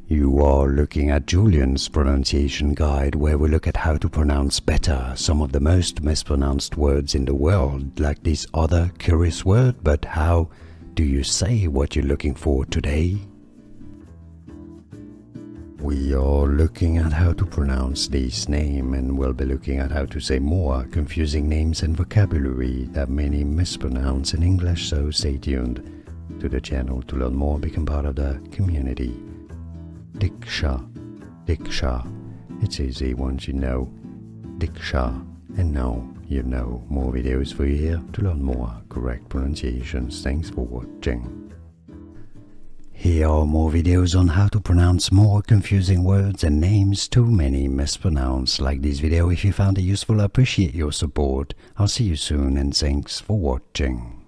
You are looking at Julian's pronunciation guide, where we look at how to pronounce better some of the most mispronounced words in the world, like this other curious word. But how do you say what you're looking for today? We are looking at how to pronounce this name, and we'll be looking at how to say more confusing names and vocabulary that many mispronounce in English, so stay tuned to the channel to learn more, become part of the community. Diksha, Diksha, it's easy once you know Diksha, and now you know. More videos for you here to learn more correct pronunciations. Thanks for watching. Here are more videos on how to pronounce more confusing words and names too many mispronounced. Like this video if you found it useful. I appreciate your support. I'll see you soon, and thanks for watching.